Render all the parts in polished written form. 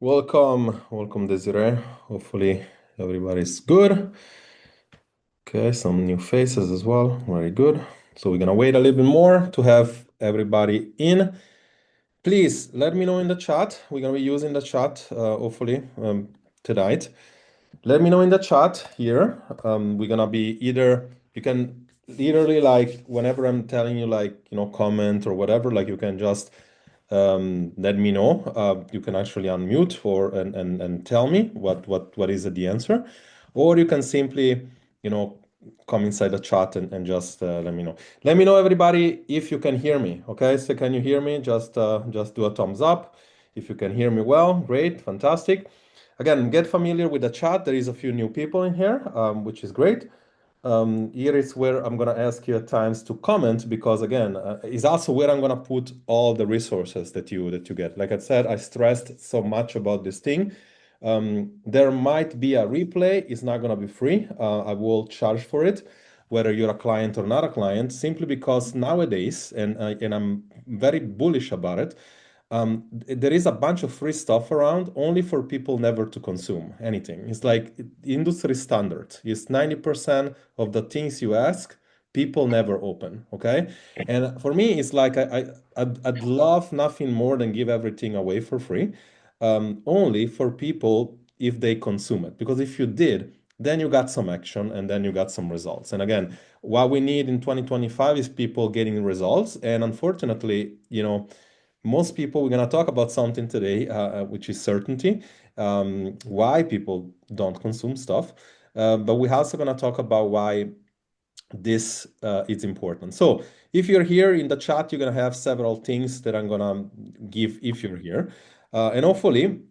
Welcome, Desiree. Hopefully everybody's good. Okay, some new faces as well. Very good. So we're gonna wait a little bit more to have everybody in. Please let me know in the chat. We're gonna be using the chat, hopefully, tonight. Let me know in the chat here. We're gonna be either you can literally like whenever I'm telling you like comment or whatever, like you can just let me know. You can actually unmute or and tell me what is the answer, or you can simply you know come inside the chat and just let me know. Let me know everybody if you can hear me. Okay, so can you hear me? Just do a thumbs up if you can hear me well. Great, fantastic. Again, get familiar with the chat. There is a few new people in here, which is great. Here is where I'm going to ask you at times to comment because again, is also where I'm going to put all the resources that you get. Like I said, I stressed so much about this thing. There might be a replay. It's not going to be free. I will charge for it, whether you're a client or not a client, simply because nowadays, and I'm very bullish about it, there is a bunch of free stuff around only for people never to consume anything. It's like industry standard. It's 90% of the things you ask, people never open. Okay. And for me, it's like I'd love nothing more than give everything away for free, only for people if they consume it. Because if you did, then you got some action and then you got some results. And again, what we need in 2025 is people getting results. And unfortunately, most people, we're going to talk about something today, which is certainty, why people don't consume stuff. But we're also going to talk about why this is important. So if you're here in the chat, you're going to have several things that I'm going to give if you're here. And hopefully,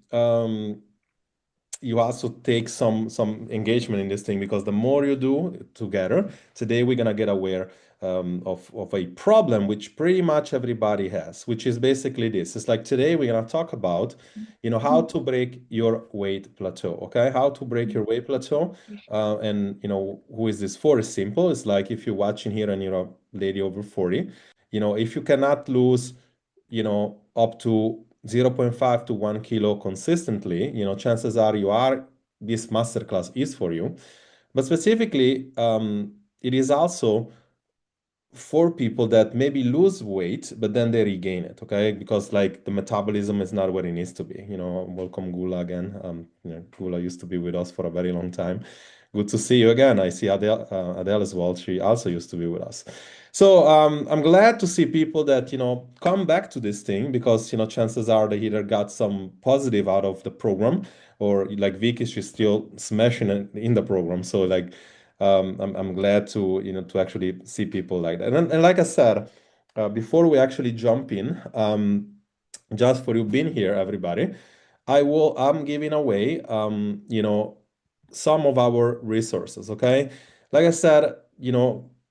you also take some engagement in this thing because the more you do together, today we're gonna get aware of a problem which pretty much everybody has, which is basically this. It's like today we're gonna talk about, how to break your weight plateau. Okay, how to break your weight plateau, and who is this for? It's simple. It's like if you're watching here and you're a lady over 40, if you cannot lose up to 0.5 to 1 kilo consistently, chances are this masterclass is for you. But specifically, it is also for people that maybe lose weight, but then they regain it, okay? Because like the metabolism is not where it needs to be. Welcome Gula again. Gula used to be with us for a very long time. Good to see you again. I see Adele as well. She also used to be with us. So I'm glad to see people that come back to this thing because chances are they either got some positive out of the program or like Vicky, she's still smashing it in the program. So like I'm glad to to actually see people like that. And like I said, before we actually jump in, just for you being here, everybody, I'm giving away some of our resources. Okay, like I said,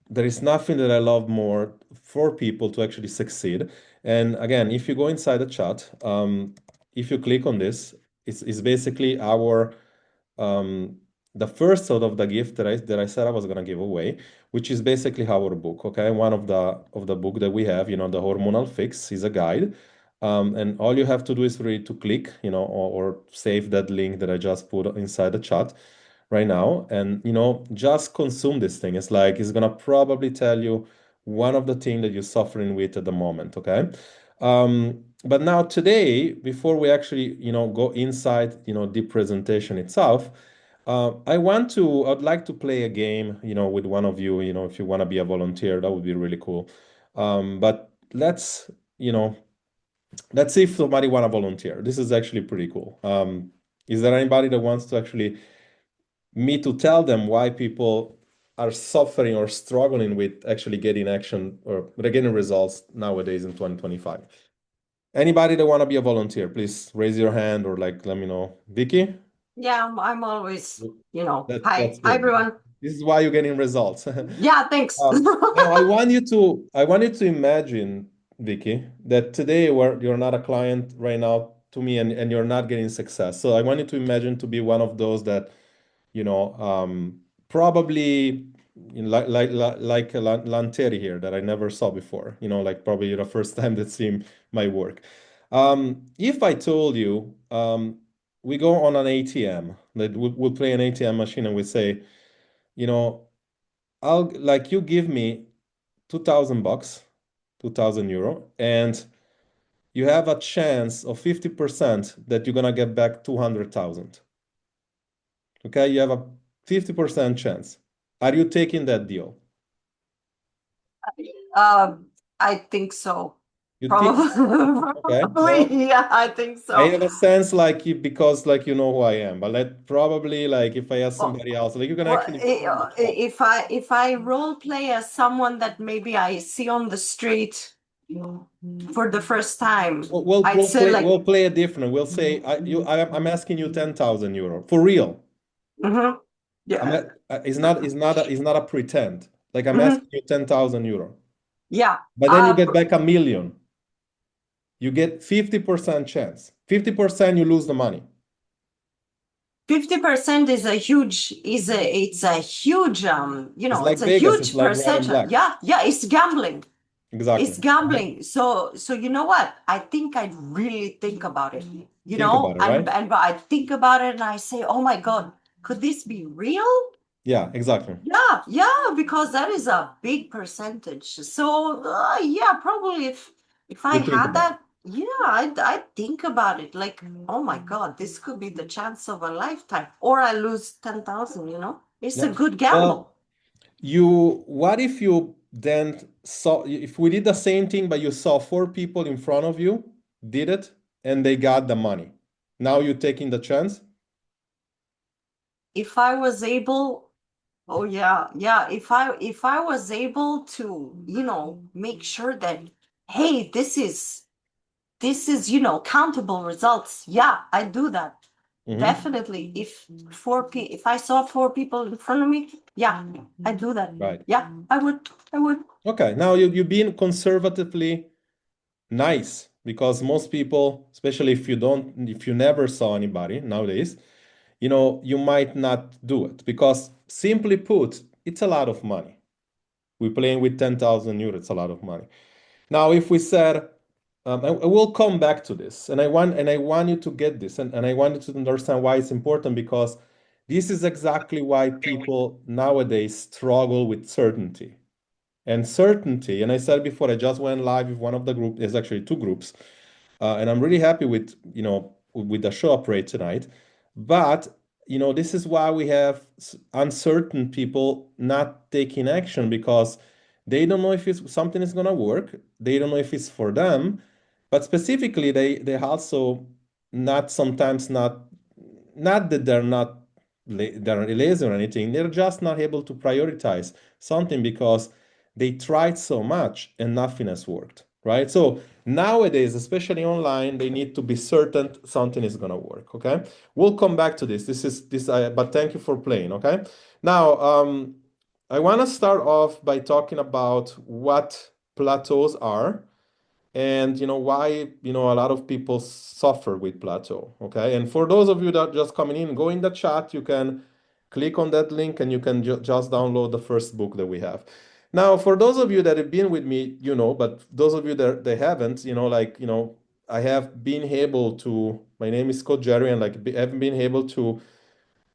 there is nothing that I love more for people to actually succeed. And again, if you go inside the chat, if you click on this, it's basically our um, the first sort of the gift that I said I was gonna give away, which is basically our book. Okay, one of the book that we have, the hormonal fix is a guide, and all you have to do is really to click, or save that link that I just put inside the chat right now, and just consume this thing. It's like it's gonna probably tell you one of the things that you're suffering with at the moment. Okay. But now today, before we actually, go inside, the presentation itself, I'd like to play a game, with one of you, if you want to be a volunteer, that would be really cool. But let's see if somebody want to volunteer. This is actually pretty cool. Is there anybody that wants to actually me to tell them why people are suffering or struggling with actually getting action or getting results nowadays in 2025? Anybody that want to be a volunteer, please raise your hand or like let me know. Vicky? Yeah, I'm always, That's hi good. everyone. This is why you're getting results. Yeah, thanks. Now I want you to imagine, Vicky, that today where you're not a client right now to me and you're not getting success. So I want you to imagine to be one of those that, probably like a Lanteri here that I never saw before, like probably the first time that seen my work. If I told you, we go on an ATM. Like we'll play an ATM machine and we say, you know, I'll like you give me 2,000 bucks, 2,000 euro, and you have a chance of 50% that you're gonna get back 200,000. Okay, you have a 50% chance. Are you taking that deal? I think so. You think, Probably, okay, well, probably, yeah, I think I so. have a sense like you because like you know who I am, but let probably like if I ask Well, somebody else, like you can well, actually put in the chat. if I role play as someone that maybe I see on the street for the first time, I'd say like, We'll play it different. We'll say I'm asking you 10,000 euro for real. mhm, yeah, It's not a pretend. Like I'm mhm, asking you 10,000 euro, yeah. but then you get back a million. You get 50% chance. 50% you lose the money. 50% is a huge it's a huge It's it's like a Vegas. It's huge like red and percentage. black. Yeah, yeah, it's gambling. Exactly. It's Right? gambling. So you know what? I think I'd really think about it. Think about it, right? And I think about it and I say, oh my God, could this be real? Yeah, exactly. Yeah, yeah, because that is a big percentage. So yeah, probably if I You think had about it. that, yeah, I'd think about it. Like, oh my God, this could be the chance of a lifetime, or I lose 10,000. It's a Yeah. good Well, gamble. what if you then saw, if we did the same thing, but you saw four people in front of you did it and they got the money. Now you're taking the chance? If I was able, oh yeah, yeah, if I was able to, make sure that, hey, this is countable results. Yeah, I do that. Hmm. Definitely. If I saw four people in front of me, yeah, I do that. Right. Yeah, I would. I would. Okay. Now you're being conservatively nice because most people, especially if you never saw anybody nowadays, you might not do it because simply put, it's a lot of money. We're playing with 10,000 euros, it's a lot of money. Now, if we said, I will come back to this, and I want you to get this, and I want you to understand why it's important because this is exactly why people nowadays struggle with certainty. And certainty, and I said before, I just went live with one of the groups, there's actually two groups, and I'm really happy with with the show up rate tonight. But this is why we have uncertain people not taking action because they don't know if something is gonna work. They don't know if it's for them. But specifically, they also not sometimes not that they're lazy or anything. They're just not able to prioritize something because they tried so much and nothing has worked, right? So nowadays, especially online, they need to be certain something is gonna work. Okay, we'll come back to this. This is this. But thank you for playing. Okay, now I want to start off by talking about what plateaus are and why a lot of people suffer with plateau. Okay, and for those of you that are just coming in, go in the chat. You can click on that link and you can just download the first book that we have. Now, for those of you that have been with me, but those of you that they haven't, I have been able to. My name is Coach Jerry, and I've been able to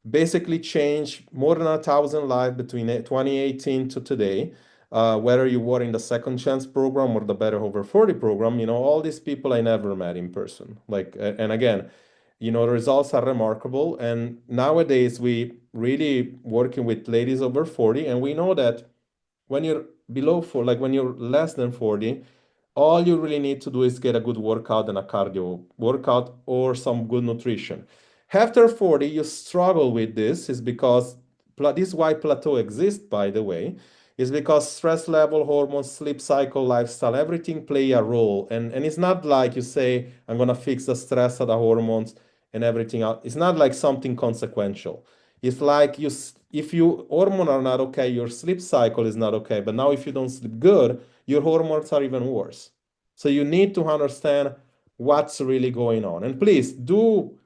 basically changed more than 1,000 lives between 2018 to today. Whether you were in the Second Chance program or the Better Over 40 program, all these people I never met in person. And again, the results are remarkable. And nowadays, we really working with ladies over 40, and we know that when you're below 4, like when you're less than 40, all you really need to do is get a good workout and a cardio workout or some good nutrition. After 40, you struggle with this is because this is why plateau exists, by the way, is because stress level, hormones, sleep cycle, lifestyle, everything play a role. And it's not like you say, I'm gonna fix the stress of the hormones and everything else. It's not like something consequential. It's like if you hormones are not okay, your sleep cycle is not okay. But now if you don't sleep good, your hormones are even worse. So you need to understand what's really going on. And please do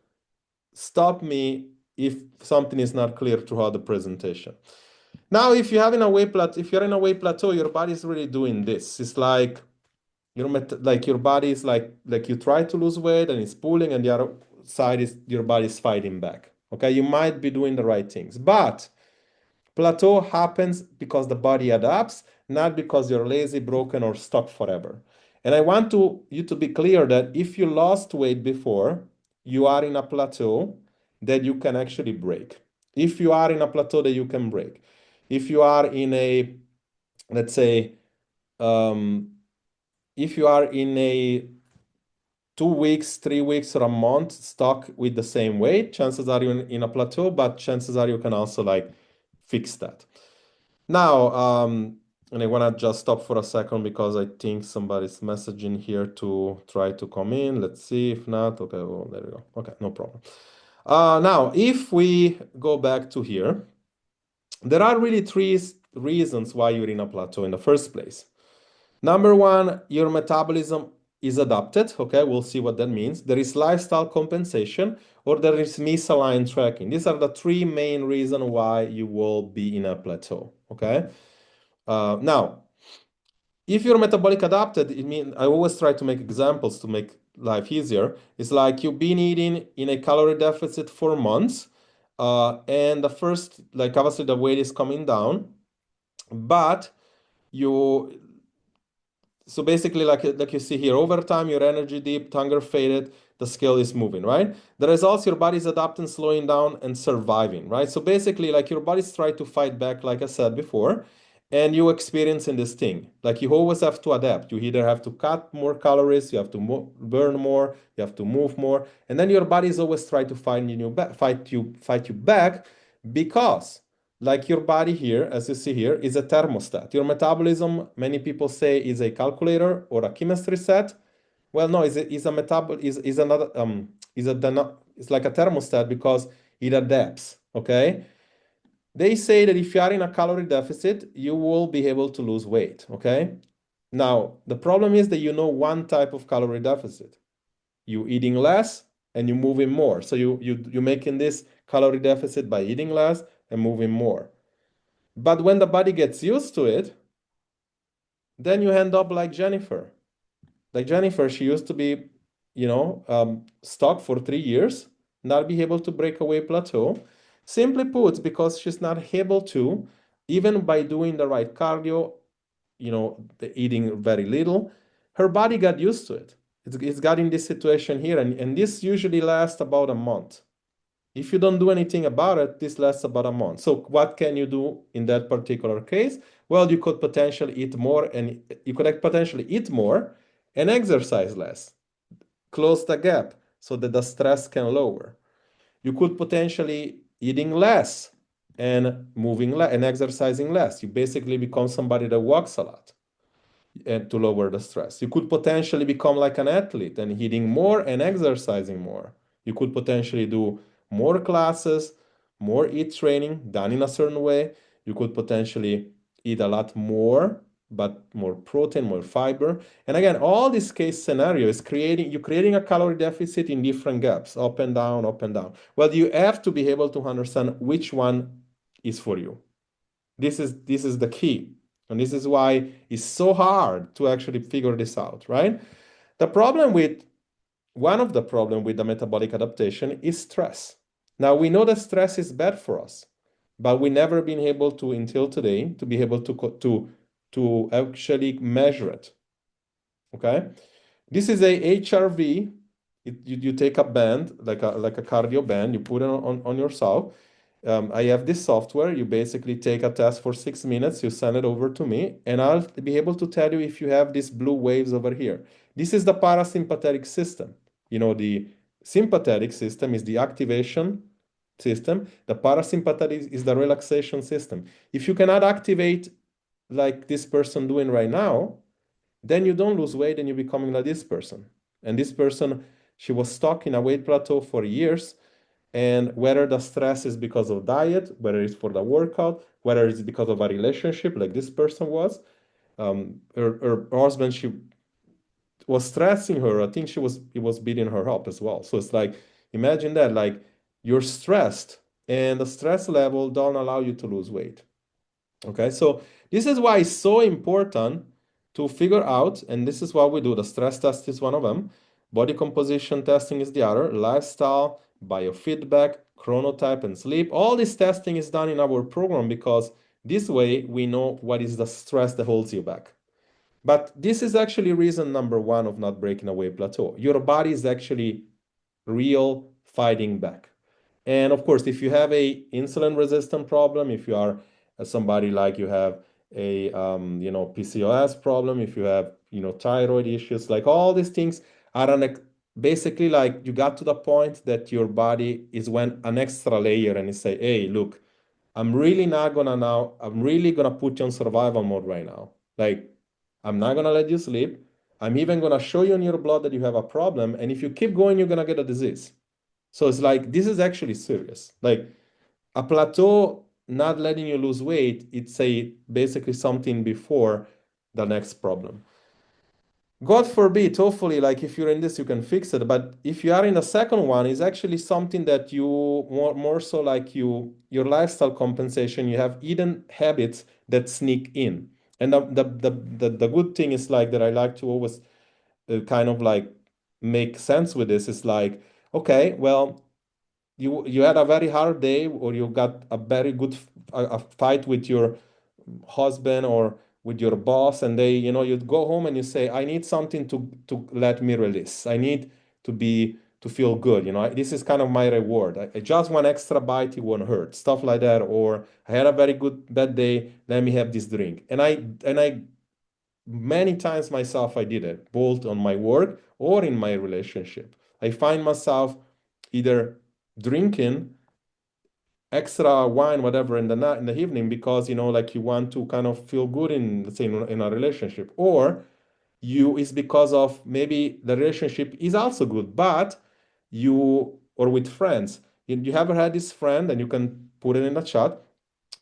stop me if something is not clear throughout the presentation. Now, if you're in a weight plateau, your body is really doing this. It's like like your body is like you try to lose weight and it's pulling, and the other side is your body is fighting back. Okay, you might be doing the right things, but plateau happens because the body adapts, not because you're lazy, broken, or stuck forever. And I want you to be clear that if you lost weight before, you are in a plateau that you can actually break. If you are in a plateau that you can break. If you are in a, let's say, um, if you are in a 2 weeks, 3 weeks, or a month stuck with the same weight, chances are you're in a plateau, but chances are you can also like fix that. Now, and I want to just stop for a second because I think somebody's messaging here to try to come in. Let's see. If not, okay, well, there we go. Okay, no problem. Now, if we go back to here, there are really three reasons why you're in a plateau in the first place. Number one, your metabolism is adapted. Okay, we'll see what that means. There is lifestyle compensation or there is misaligned tracking. These are the three main reasons why you will be in a plateau. Okay. Now, if you're metabolic adapted, it means I always try to make examples to make life easier. It's like you've been eating in a calorie deficit for months, and the first, like obviously the weight is coming down, but you so basically, like you see here, over time, your energy dipped, hunger faded, the scale is moving, right? The results, your body's adapting, slowing down, and surviving, right? So basically, like your body's trying to fight back, like I said before, and you experiencing this thing. Like you always have to adapt. You either have to cut more calories, you have to burn more, you have to move more, and then your body's always trying to fight you back because like your body here, as you see here, is a thermostat. Your metabolism, many people say, is a calculator or a chemistry set. Well, no, is another it's like a thermostat because it adapts. Okay, they say that if you are in a calorie deficit, you will be able to lose weight. Okay, now the problem is that you know one type of calorie deficit. You eating less and you moving more. So you're making this calorie deficit by eating less and moving more. But when the body gets used to it, then you end up like Jennifer. Like Jennifer, she used to be, stuck for 3 years, not be able to break away plateau. Simply put, because she's not able to, even by doing the right cardio, the eating very little, her body got used to it. It's got in this situation here, and this usually lasts about a month. If you don't do anything about it, this lasts about a month. So what can you do in that particular case? Well, you could potentially eat more and exercise less. Close the gap so that the stress can lower. You could potentially eating less and moving less and exercising less. You basically become somebody that walks a lot and to lower the stress. You could potentially become like an athlete and eating more and exercising more. You could potentially do more classes, more eat training done in a certain way. You could potentially eat a lot more, but more protein, more fiber. And again, all this case scenario is creating a calorie deficit in different gaps, up and down, up and down. Well, you have to be able to understand which one is for you. This is the key. And this is why it's so hard to actually figure this out, right? The problem with One of the problem with the metabolic adaptation is stress. Now we know that stress is bad for us, but we never been able to until today to be able to actually measure it. Okay, this is a HRV. You take a band like a cardio band, you put it on yourself. I have this software. You basically take a test for 6 minutes, you send it over to me, and I'll be able to tell you if you have these blue waves over here. This is the parasympathetic system. The sympathetic system is the activation system. The parasympathetic is the relaxation system. If you cannot activate like this person doing right now, then you don't lose weight and you're becoming like this person. And this person, she was stuck in a weight plateau for years. And whether the stress is because of diet, whether it's for the workout, whether it's because of a relationship like this person was, her husband, she was stressing her. I think it was beating her up as well. So it's like, imagine that, like you're stressed and the stress level don't allow you to lose weight. Okay, so this is why it's so important to figure out, and this is what we do. The stress test is one of them. Body composition testing is the other. Lifestyle, biofeedback, chronotype, and sleep. All this testing is done in our program because this way we know what is the stress that holds you back. But this is actually reason number one of not breaking away plateau. Your body is actually real fighting back. And of course, if you have a insulin resistant problem, if you are somebody like you have a PCOS problem, if you have thyroid issues, like all these things are basically like you got to the point that your body is when an extra layer and you say, hey, look, I'm really gonna put you on survival mode right now. Like, I'm not gonna let you sleep. I'm even gonna show you in your blood that you have a problem. And if you keep going, you're gonna get a disease. So it's like this is actually serious. Like a plateau not letting you lose weight, it's a basically something before the next problem. God forbid, hopefully, like if you're in this, you can fix it. But if you are in the second one, it's actually something that you more so like your lifestyle compensation, you have hidden habits that sneak in. And the good thing is like that I like to always kind of like make sense with this is like, okay, well, you had a very hard day or you got a very good a fight with your husband or with your boss and they you go home and you say I need something to let me release. I need to feel good, this is kind of my reward. I just one extra bite, it won't hurt, stuff like that. Or I had a very good bad day, let me have this drink. And I many times myself I did it both on my work or in my relationship. I find myself either drinking extra wine, whatever, in the night, in the evening, because like you want to kind of feel good in, let's say, in a relationship, or you is because of maybe the relationship is also good, but you or with friends. You ever had this friend, and you can put it in the chat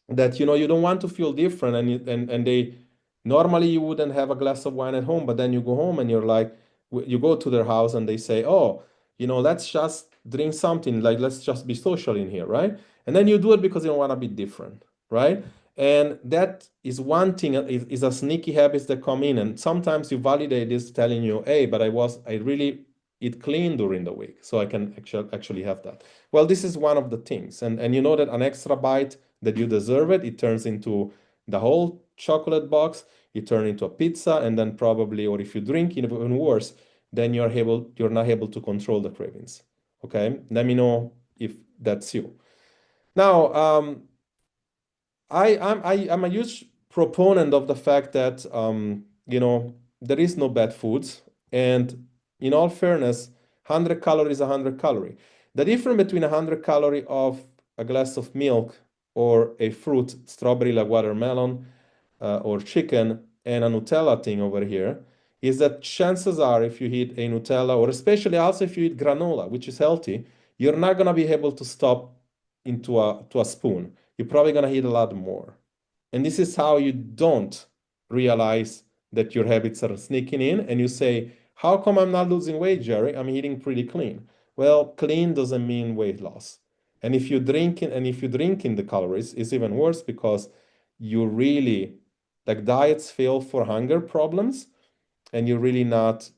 that you don't want to feel different and they normally you wouldn't have a glass of wine at home, but then you go home and you're like you go to their house and they say, oh, let's just drink something, like let's just be social in here, right? And then you do it because you don't want to be different, right? And that is one thing, is a sneaky habits that come in, and sometimes you validate this telling you, hey, but I really eat clean during the week, so I can actually have that. Well, this is one of the things, and you know that an extra bite that you deserve it, it turns into the whole chocolate box, it turns into a pizza, and then probably, or if you drink, even worse, then you're not able to control the cravings. Okay, let me know if that's you. Now, I'm a huge proponent of the fact that there is no bad foods, and in all fairness, 100 calories, 100 calorie. The difference between 100 calorie of a glass of milk or a fruit, strawberry like watermelon, or chicken, and a Nutella thing over here, is that chances are if you eat a Nutella, or especially also if you eat granola, which is healthy, you're not gonna be able to stop into a spoon. You're probably gonna eat a lot more. And this is how you don't realize that your habits are sneaking in, and you say, how come I'm not losing weight, Jerry? I'm eating pretty clean. Well, clean doesn't mean weight loss. And if you're drinking the calories, it's even worse because you really, like, diets fail for hunger problems, and you're really not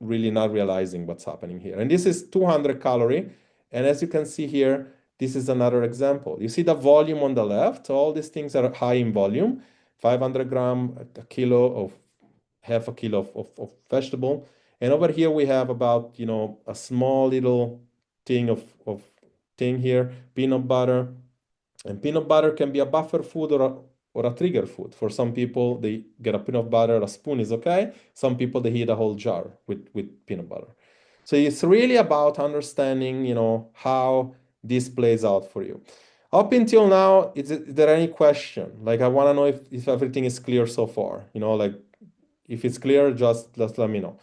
realizing what's happening here. And this is 200 calorie. And as you can see here, this is another example. You see the volume on the left, all these things are high in volume, 500 gram, a kilo of, half a kilo of vegetable. And over here we have about, a small little thing of thing here, peanut butter, and peanut butter can be a buffer food or a trigger food. For some people, they get a peanut butter, a spoon is okay. Some people, they eat a whole jar with peanut butter. So it's really about understanding, how this plays out for you. Up until now, is there any question? Like, I want to know if everything is clear so far. Like, if it's clear, just let me know.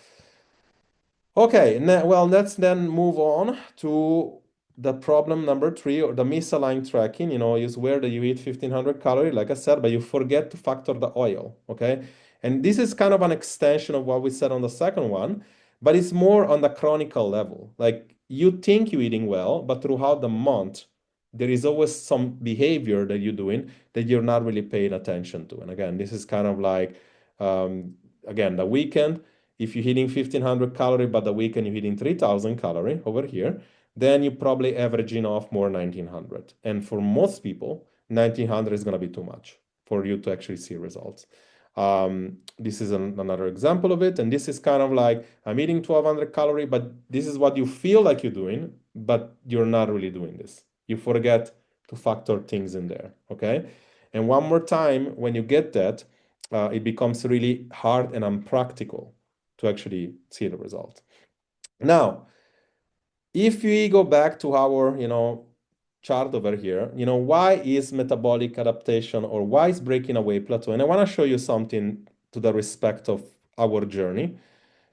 Okay, well, let's then move on to the problem number 3, or the misaligned tracking. Is where that you eat 1,500 calories, like I said, but you forget to factor the oil. Okay, and this is kind of an extension of what we said on the second one, but it's more on the chronicle level. Like, you think you're eating well, but throughout the month, there is always some behavior that you're doing that you're not really paying attention to. And again, this is kind of like, again, the weekend. If you're hitting 1500 calorie, but the weekend you're hitting 3000 calorie over here, then you're probably averaging off more 1900. And for most people, 1900 is going to be too much for you to actually see results. This is another example of it. And this is kind of like, I'm eating 1200 calorie, but this is what you feel like you're doing, but you're not really doing this. You forget to factor things in there, okay? And one more time, when you get that, it becomes really hard and unpractical to actually see the result. Now, if we go back to our, chart over here, why is metabolic adaptation or why is breaking away plateau? And I want to show you something to the respect of our journey.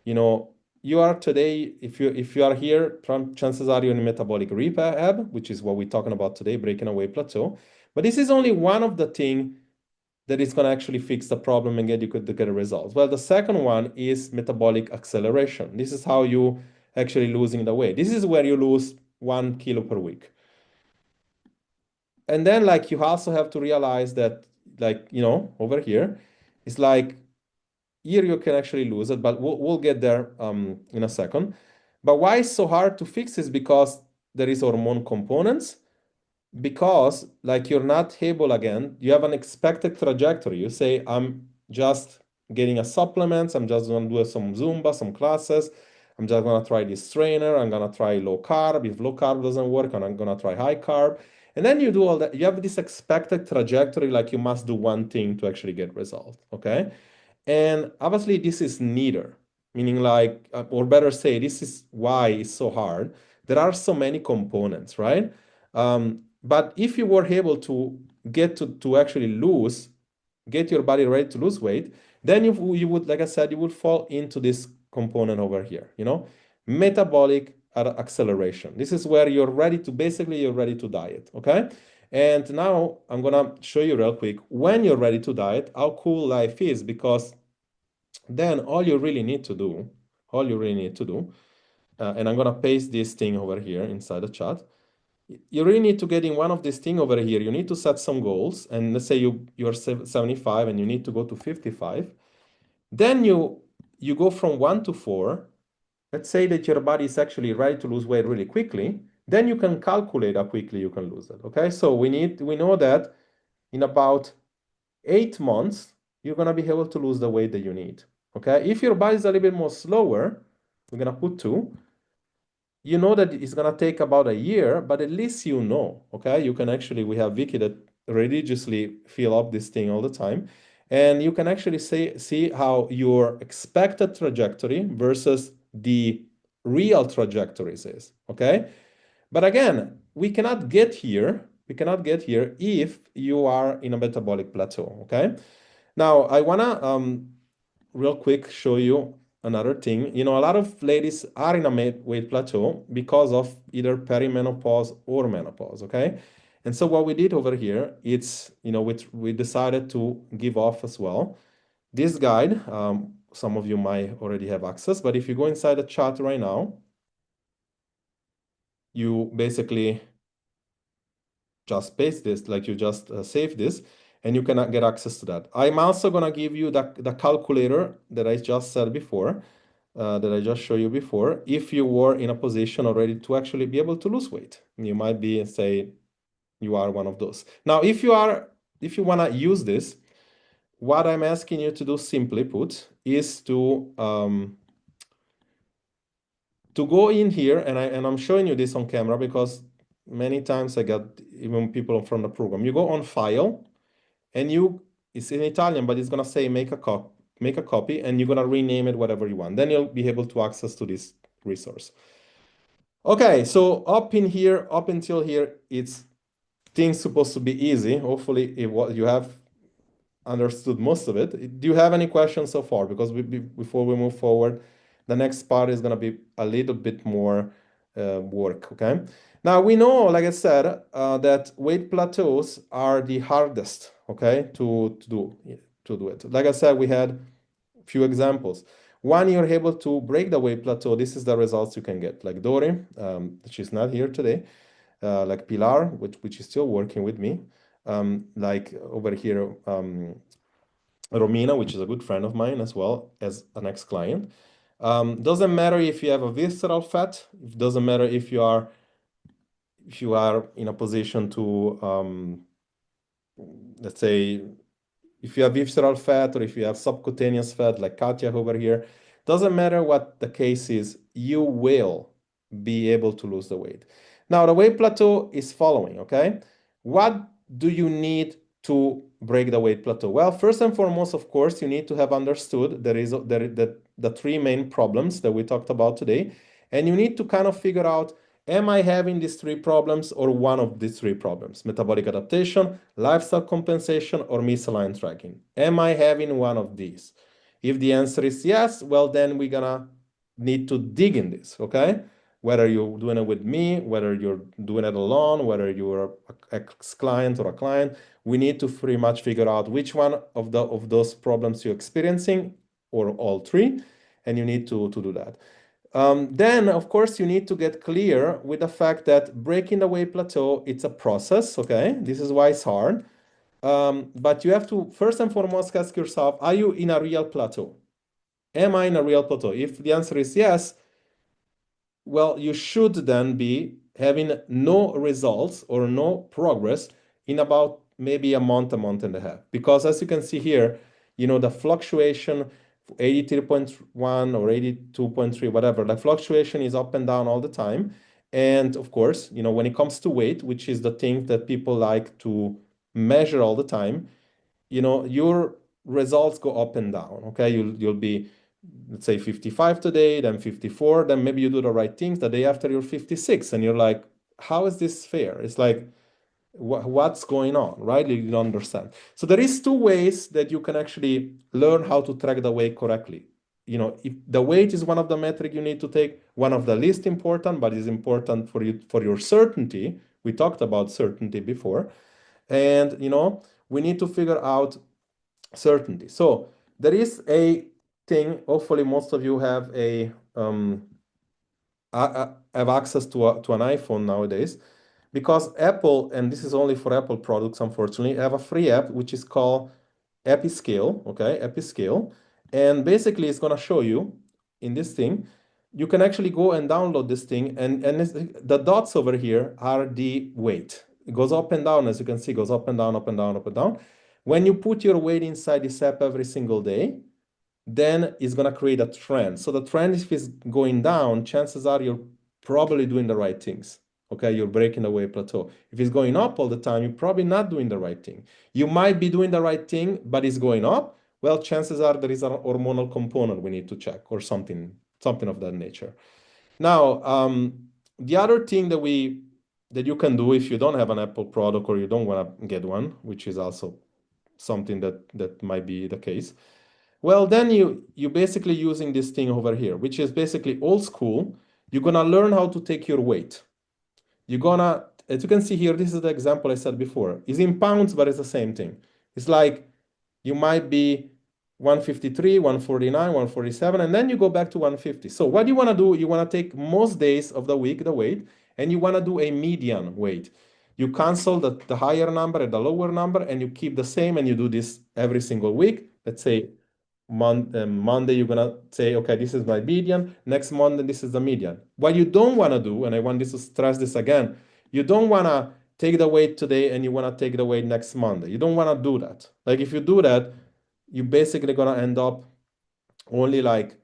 You are today, if you are here, chances are you're in metabolic rehab, which is what we're talking about today, breaking away plateau. But this is only one of the things that is going to actually fix the problem and get you to get a result. Well, the second one is metabolic acceleration. This is how you actually losing the weight. This is where you lose 1 kilo per week. And then like you also have to realize that like, over here, it's like here you can actually lose it, but we'll get there in a second. But why it's so hard to fix is because there is hormone components, because like you're not able, again, you have an expected trajectory. You say, I'm just getting a supplements, I'm just gonna do some Zumba, some classes, I'm just gonna try this trainer, I'm gonna try low carb. If low carb doesn't work, I'm gonna try high carb. And then you do all that. You have this expected trajectory, like you must do one thing to actually get result, okay? And obviously, this is neither, meaning like, or better say, this is why it's so hard. There are so many components, right? But if you were able to get to actually get your body ready to lose weight, then you would, like I said, you would fall into this component over here, metabolic acceleration. This is where you're ready to, basically, you're ready to diet, okay? And now I'm gonna show you real quick when you're ready to diet, how cool life is, because then all you really need to do, and I'm gonna paste this thing over here inside the chat. You really need to get in one of these things over here. You need to set some goals, and let's say you're 75 and you need to go to 55. Then you go from 1 to 4. Let's say that your body is actually ready to lose weight really quickly. Then you can calculate how quickly you can lose it. Okay, so we know that in about 8 months you're gonna be able to lose the weight that you need. Okay, if your body is a little bit more slower, we're gonna put 2. You know that it's gonna take about a year, but at least okay? You can actually, we have Vicky that religiously fill up this thing all the time. And you can actually see how your expected trajectory versus the real trajectories is, okay? But again, we cannot get here if you are in a metabolic plateau, okay? Now, I wanna real quick show you another thing. A lot of ladies are in a weight plateau because of either perimenopause or menopause, okay? And so what we did over here, it's, we decided to give off as well this guide. Some of you might already have access, but if you go inside the chat right now, you basically just paste this, like you just save this, and you can get access to that. I'm also gonna give you the calculator that I just said before, that I just showed you before, if you were in a position already to actually be able to lose weight. You might be, say, you are one of those. Now, if you wanna use this, what I'm asking you to do, simply put, is to go in here, and I'm showing you this on camera because many times I got even people from the program. You go on File, and it's in Italian, but it's gonna say make a copy, and you're gonna rename it whatever you want. Then you'll be able to access to this resource. Okay, so up until here, it's things supposed to be easy. Hopefully, you have understood most of it. Do you have any questions so far? Because before we move forward, the next part is gonna be a little bit more work, okay? Now, we know, like I said, that weight plateaus are the hardest, okay, to do it. Like I said, we had a few examples. One, you're able to break the weight plateau. This is the results you can get. Like Dori, she's not here today. Like Pilar, which is still working with me. Like over here, Romina, which is a good friend of mine as well as an ex-client. Doesn't matter if you have a visceral fat. It doesn't matter if you are in a position to let's say if you have visceral fat or if you have subcutaneous fat like Katya over here, doesn't matter what the case is, you will be able to lose the weight. Now, the weight plateau is following, okay? What do you need to break the weight plateau? Well, first and foremost, of course, you need to have understood the three main problems that we talked about today. And you need to kind of figure out, am I having these three problems or one of these three problems? Metabolic adaptation, lifestyle compensation, or misaligned tracking? Am I having one of these? If the answer is yes, well, then we're gonna need to dig in this, okay? Whether you're doing it with me, whether you're doing it alone, whether you're a client or a client, we need to pretty much figure out which one of those problems you're experiencing, or all three, and you need to do that. Then, of course, you need to get clear with the fact that breaking the weight plateau, it's a process, okay? This is why it's hard. But you have to, first and foremost, ask yourself, are you in a real plateau? Am I in a real plateau? If the answer is yes, well, you should then be having no results or no progress in about maybe a month and a half. Because as you can see here, the fluctuation 83.1 or 82.3, whatever, the fluctuation is up and down all the time. And of course, when it comes to weight, which is the thing that people like to measure all the time, your results go up and down. Okay, you'll be, let's say, 55 today, then 54, then maybe you do the right things. The day after you're 56, and you're like, how is this fair? It's like, what's going on, right? You don't understand. So there is two ways that you can actually learn how to track the weight correctly. If the weight is one of the metric you need to take, one of the least important, but is important for you for your certainty. We talked about certainty before, and we need to figure out certainty. So there is a thing. Hopefully, most of you have access to an iPhone nowadays, because Apple, and this is only for Apple products, unfortunately, have a free app which is called Episcale. Okay, Episcale, and basically it's gonna show you in this thing. You can actually go and download this thing, and the dots over here are the weight. It goes up and down, as you can see, goes up and down, up and down, up and down. When you put your weight inside this app every single day, then it's going to create a trend. So the trend, if it's going down, chances are you're probably doing the right things. Okay, you're breaking the weight plateau. If it's going up all the time, you're probably not doing the right thing. You might be doing the right thing, but it's going up. Well, chances are there is a hormonal component we need to check, or something of that nature. Now, the other thing that you can do if you don't have an Apple product or you don't want to get one, which is also something that might be the case. Well, then you basically using this thing over here, which is basically old school. You're gonna learn how to take your weight. You're gonna, as you can see here, this is the example I said before. It's in pounds, but it's the same thing. It's like you might be 153, 149, 147, and then you go back to 150. So what you want to do, you want to take most days of the week, the weight, and you want to do a median weight. You cancel the higher number and the lower number, and you keep the same, and you do this every single week. Let's say Monday, you're gonna say, okay, this is my median. Next Monday, this is the median. What you don't want to do, and I want this to stress this again, you don't want to take the weight today and you want to take the weight next Monday. You don't want to do that. Like if you do that, you're basically gonna end up only like,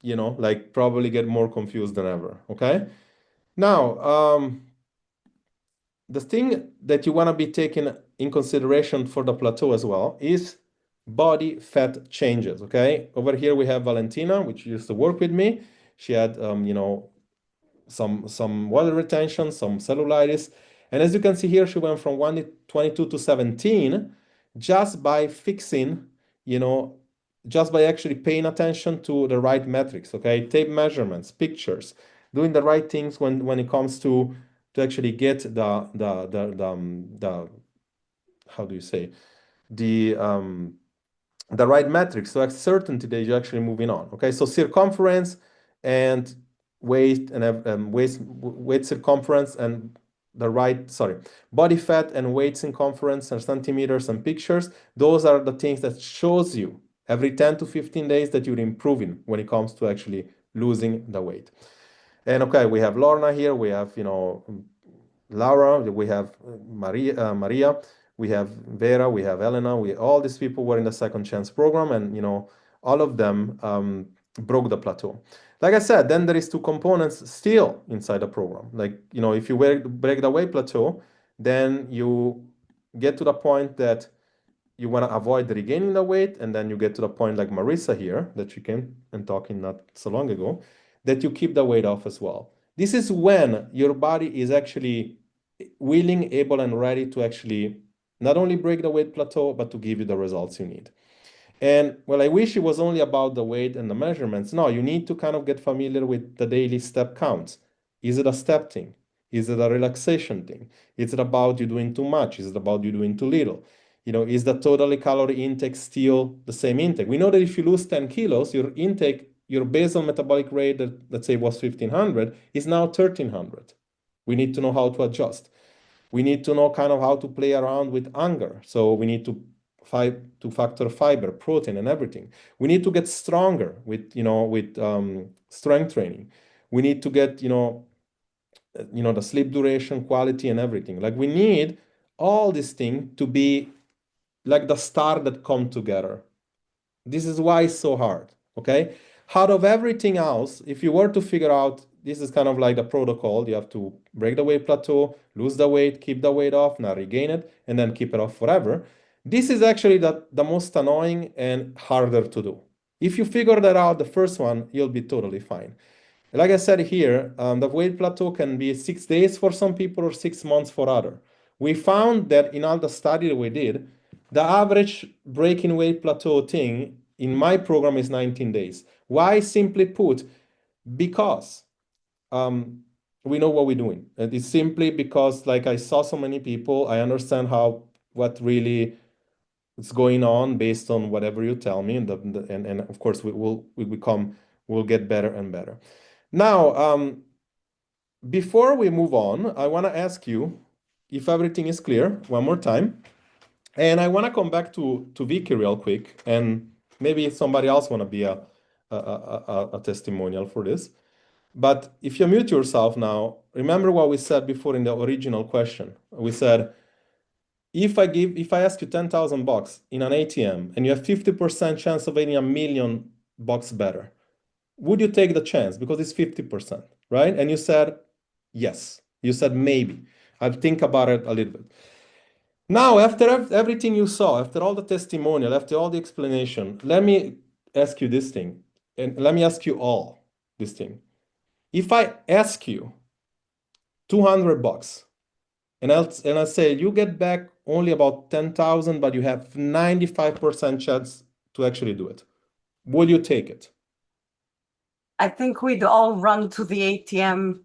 like probably get more confused than ever. Okay. Now, the thing that you want to be taking in consideration for the plateau as well is body fat changes. Okay, over here we have Valentina, which used to work with me. She had some water retention, some cellulitis, and as you can see here, she went from 122 to 17 just by fixing, you know just by actually paying attention to the right metrics. Okay, tape measurements, pictures, doing the right things when it comes to actually get the how do you say, the right metrics, so certainty that you're actually moving on. Okay, so circumference and weight and weight circumference and the right, sorry, body fat and weight circumference and centimeters and pictures. Those are the things that shows you every 10 to 15 days that you're improving when it comes to actually losing the weight. And okay, we have Lorna here, we have, Laura, we have Maria, we have Vera, we have Elena, all these people were in the second chance program, and all of them broke the plateau. Like I said, then there is two components still inside the program. Like, if you break the weight plateau, then you get to the point that you want to avoid regaining the weight, and then you get to the point like Marissa here, that she came and talking not so long ago, that you keep the weight off as well. This is when your body is actually willing, able, and ready to actually not only break the weight plateau, but to give you the results you need. And well, I wish it was only about the weight and the measurements. No, you need to kind of get familiar with the daily step counts. Is it a step thing? Is it a relaxation thing? Is it about you doing too much? Is it about you doing too little? Is the total calorie intake still the same intake? We know that if you lose 10 kilos, your intake, your basal metabolic rate that, let's say, was 1500 is now 1300. We need to know how to adjust. We need to know kind of how to play around with hunger. So we need to factor fiber, protein, and everything. We need to get stronger with strength training. We need to get the sleep duration, quality, and everything. Like we need all these things to be like the star that come together. This is why it's so hard. Okay, out of everything else, if you were to figure out, this is kind of like the protocol. You have to break the weight plateau, lose the weight, keep the weight off, now regain it, and then keep it off forever. This is actually the most annoying and harder to do. If you figure that out, the first one, you'll be totally fine. Like I said here, the weight plateau can be 6 days for some people or 6 months for other. We found that in all the study that we did, the average breaking weight plateau thing in my program is 19 days. Why? Simply put, because we know what we're doing. And it's simply because, like, I saw so many people, I understand what really is going on based on whatever you tell me, and of course we'll get better and better. Now, before we move on, I want to ask you if everything is clear one more time. And I want to come back to Vicky real quick, and maybe somebody else want to be a testimonial for this. But if you mute yourself now, remember what we said before in the original question. We said, if I ask you 10,000 bucks in an ATM and you have 50% chance of getting $1 million better, would you take the chance? Because it's 50%, right? And you said yes. You said maybe. I'll think about it a little bit. Now, after everything you saw, after all the testimonial, after all the explanation, let me ask you this thing, and let me ask you all this thing. If I ask you 200 bucks, and I'll say you get back only about 10,000, but you have 95% chance to actually do it, will you take it? I think we'd all run to the ATM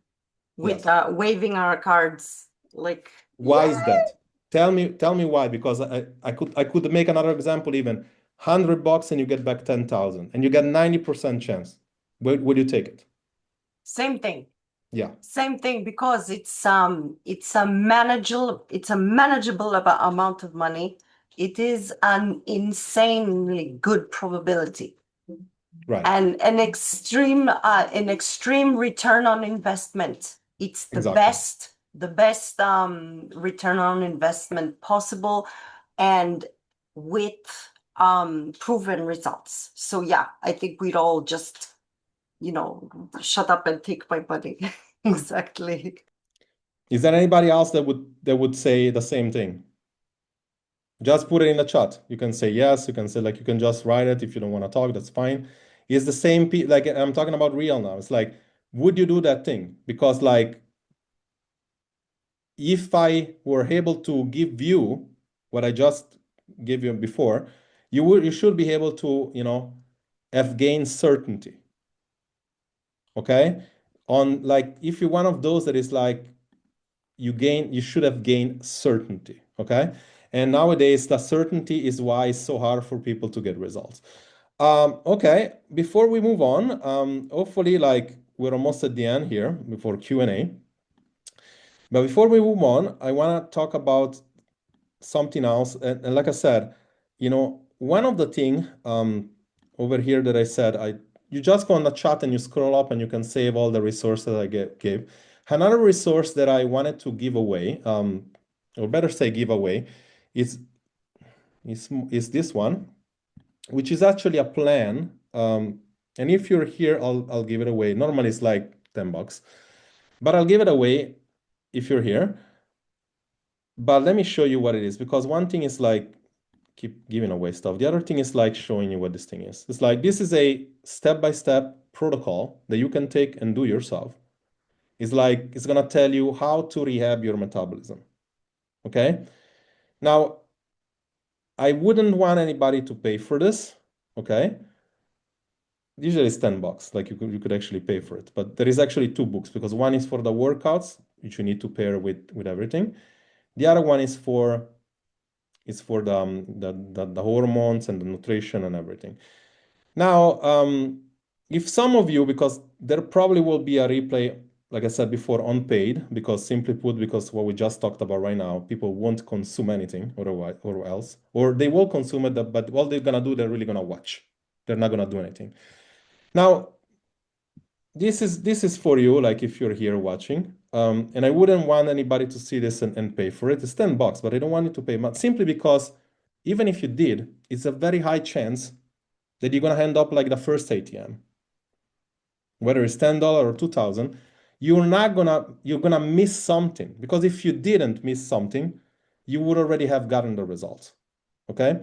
with Yes. waving our cards. Like, Why yeah. is that? Tell me why, because I could make another example even. 100 bucks and you get back 10,000 and you get 90% chance. Would you take it? Same thing. Yeah, Same thing, because it's a manageable amount of money. It is an insanely good probability right. and an extreme return on investment. It's the Exactly. best return on investment possible, and with proven results. So yeah, I think we'd all just shut up and take my money. Exactly. Is there anybody else that would say the same thing? Just put it in the chat. You can say yes, you can say, like, you can just write it if you don't want to talk, that's fine. It's the same like I'm talking about real now. It's like, would you do that thing? Because like if I were able to give you what I just gave you before, you should be able to, have gained certainty. Okay? On like if you're one of those that is like you should have gained certainty. Okay? And nowadays the certainty is why it's so hard for people to get results. Okay, before we move on, hopefully like we're almost at the end here before Q&A. But before we move on, I want to talk about something else. And like I said, one of the thing over here that I said, you just go on the chat and you scroll up and you can save all the resources I gave. Another resource that I wanted to give away, or better say give away, is, is this one, which is actually a plan. And if you're here, I'll give it away. Normally it's like $10, but I'll give it away if you're here. But let me show you what it is, because one thing is like keep giving away stuff. The other thing is like showing you what this thing is. It's like this is a step-by-step protocol that you can take and do yourself. It's like it's gonna tell you how to rehab your metabolism. Okay. Now, I wouldn't want anybody to pay for this. Okay. Usually it's $10. Like you could actually pay for it. But there is actually two books, because one is for the workouts, which you need to pair with everything. The other one is for the hormones and the nutrition and everything. Now, if some of you, because there probably will be a replay, like I said before, unpaid, because simply put, because what we just talked about right now, people won't consume anything otherwise or else, or they will consume it, but what they're gonna do, they're really gonna watch. They're not gonna do anything. Now, this is for you, like if you're here watching, and I wouldn't want anybody to see this and pay for it. It's $10, but I don't want you to pay much, simply because even if you did, it's a very high chance that you're gonna end up like the first ATM, whether it's $10 or 2,000. You're gonna miss something, because if you didn't miss something, you would already have gotten the results. Okay.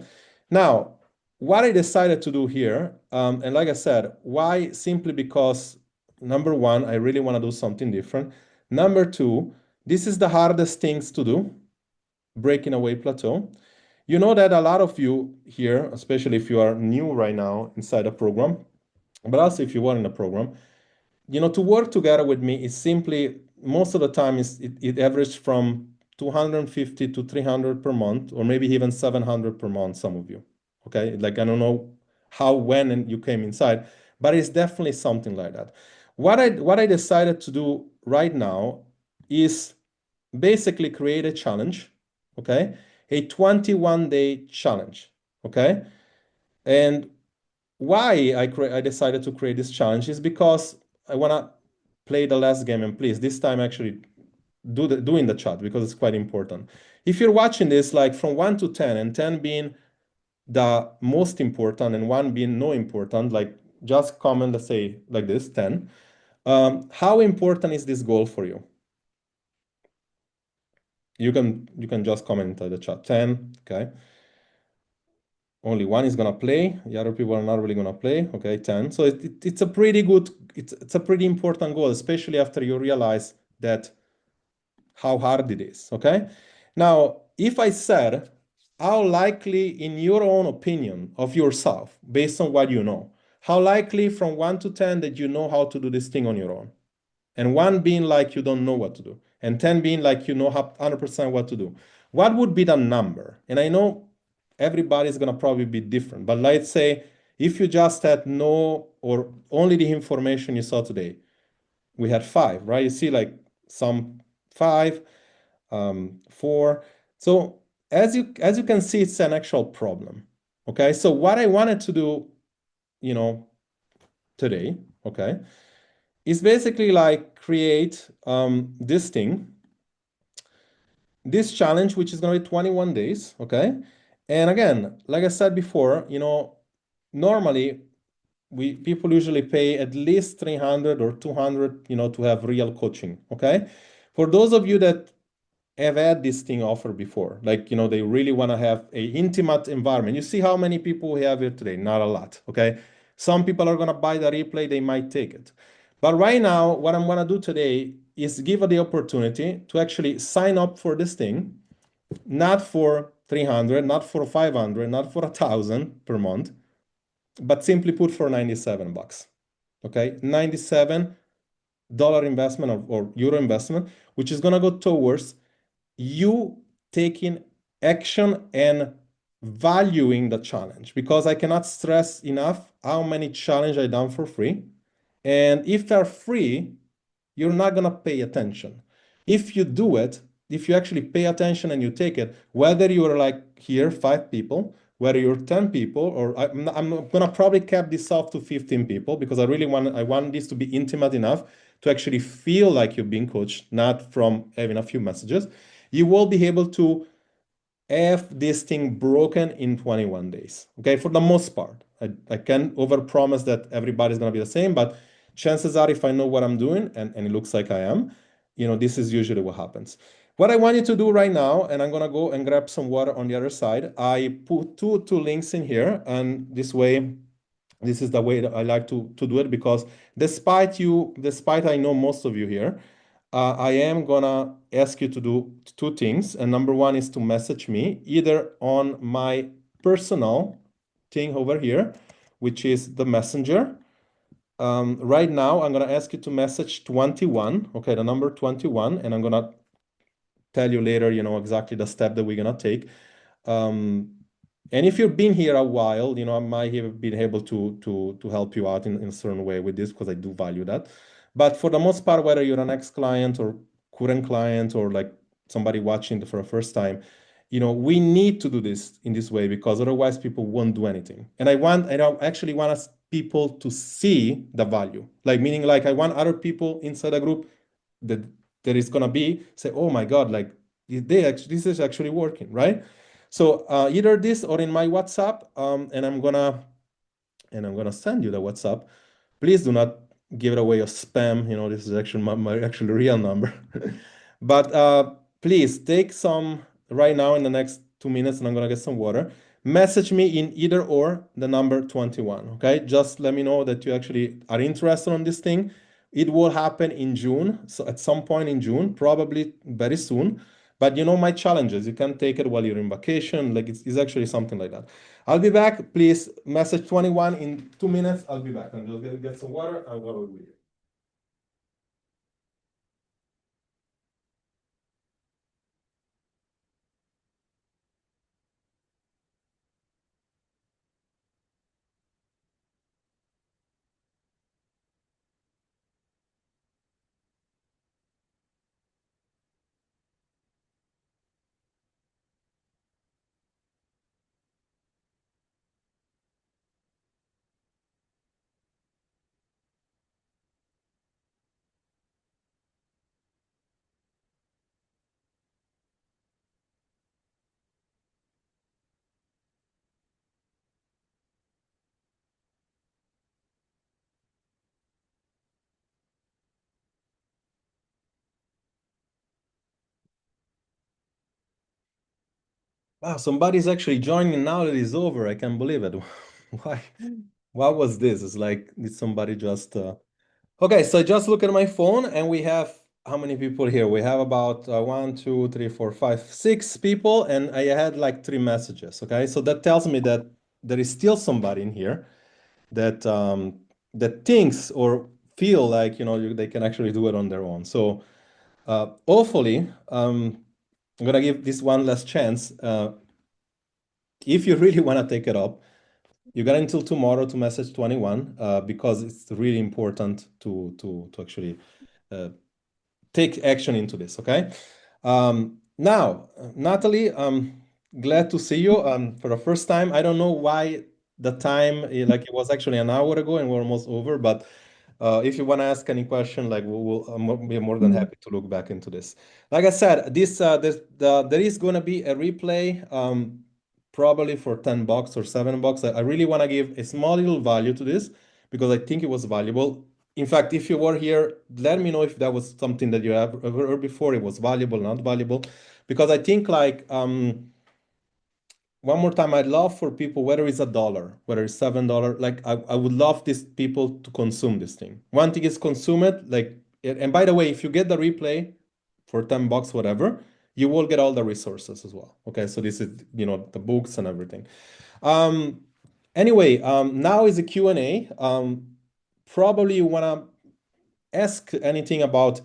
Now, what I decided to do here, and like I said, why? Simply because number one, I really want to do something different. Number two, this is the hardest things to do, breaking away plateau. You know that a lot of you here, especially if you are new right now inside a program, but also if you are in a program, to work together with me is simply, most of the time it averaged from 250 to 300 per month, or maybe even 700 per month, some of you. Okay, like I don't know how, when and you came inside, but it's definitely something like that. What I decided to do right now is basically create a challenge. Okay, a 21-day challenge. Okay, and why I decided to create this challenge is because I want to play the last game, and please this time actually do in the chat, because it's quite important. If you're watching this, like from 1 to 10, and 10 being the most important and 1 being no important, like just comment, let's say like this, 10. How important is this goal for you? You can just comment into the chat. 10. Okay, only 1 is gonna play. The other people are not really gonna play. Okay, 10. So it's a pretty good, it's a pretty important goal, especially after you realize that how hard it is. Okay. Now, if I said, how likely, in your own opinion of yourself, based on what you know, how likely from 1 to 10 that you know how to do this thing on your own? And 1 being like you don't know what to do, and 10 being like you know 100% what to do. What would be the number? And I know everybody's gonna probably be different, but let's say if you just had no or only the information you saw today, we had 5, right? You see, like some 5, 4. So as you can see, it's an actual problem. Okay, so what I wanted to do, today, okay, is basically like create this thing, this challenge, which is going to be 21 days. Okay. And again, like I said before, normally people usually pay at least 300 or 200, to have real coaching. Okay. For those of you that have had this thing offered before, like, they really want to have a intimate environment. You see how many people we have here today? Not a lot. Okay. Some people are going to buy the replay. They might take it. But right now, what I'm going to do today is give the opportunity to actually sign up for this thing, not for 300, not for 500, not for 1,000 per month, but simply put for $97. Okay. $97 investment, or euro investment, which is going to go towards you taking action and valuing the challenge, because I cannot stress enough how many challenge I done for free. And if they're free, you're not gonna pay attention. If you do it, if you actually pay attention and you take it, whether you're like here, 5 people, whether you're 10 people or I'm gonna probably cap this off to 15 people because I want this to be intimate enough to actually feel like you're being coached, not from having a few messages. You will be able to have this thing broken in 21 days. Okay, for the most part. I can't overpromise that everybody's gonna be the same, but chances are if I know what I'm doing, and it looks like I am, this is usually what happens. What I want you to do right now, and I'm gonna go and grab some water on the other side. I put two links in here, and this way, this is the way that I like to do it because despite I know most of you here, I am gonna ask you to do two things. And number one is to message me either on my personal thing over here, which is the messenger. Right now, I'm gonna ask you to message 21, okay, the number 21, and I'm gonna tell you later, exactly the step that we're gonna take. Um, and if you've been here a while, I might have been able to help you out in a certain way with this because I do value that. But for the most part, whether you're an ex-client or current client or like somebody watching for the first time, we need to do this in this way because otherwise people won't do anything. And I actually want us people to see the value, like meaning like I want other people inside a group that there is gonna be say, oh my God, like this is actually working, right? So either this or in my WhatsApp, and I'm gonna send you the WhatsApp. Please do not give it away as spam. This is actually my actually real number. But please take some right now in the next 2 minutes, and I'm gonna get some water. Message me in either or the number 21. Okay, just let me know that you actually are interested on this thing. It will happen in June, so at some point in June, probably very soon. But my challenges, you can take it while you're in vacation. Like it's actually something like that. I'll be back. Please message 21 in 2 minutes. I'll be back. I'm just gonna get some water. I'm gonna be with you. Wow, somebody's actually joining now that it's over. I can't believe it. Why? What was this? It's like, did somebody just Okay, so just look at my phone and we have how many people here? We have about 6 people, and I had like 3 messages. Okay, so that tells me that there is still somebody in here that that thinks or feel like they can actually do it on their own. So hopefully, I'm gonna give this one last chance. If you really want to take it up, you got until tomorrow to message 21 because it's really important to actually uh, take action into this. Okay. Now, Natalie, glad to see you for the first time. I don't know why the time, like it was actually an hour ago and we're almost over, but if you want to ask any question, like we'll be more than happy to look back into this. Like I said, there is going to be a replay, probably for $10 or $7. I really want to give a small little value to this because I think it was valuable. In fact, if you were here, let me know if that was something that you have ever heard before. It was valuable, not valuable, because I think like one more time, I'd love for people, whether it's $1, whether it's $7, like I would love these people to consume this thing. One thing is consume it, like, and by the way, if you get the replay for $10, whatever, you will get all the resources as well. Okay, so this is, the books and everything. Um, anyway, now is a Q&A. Probably you want to ask anything about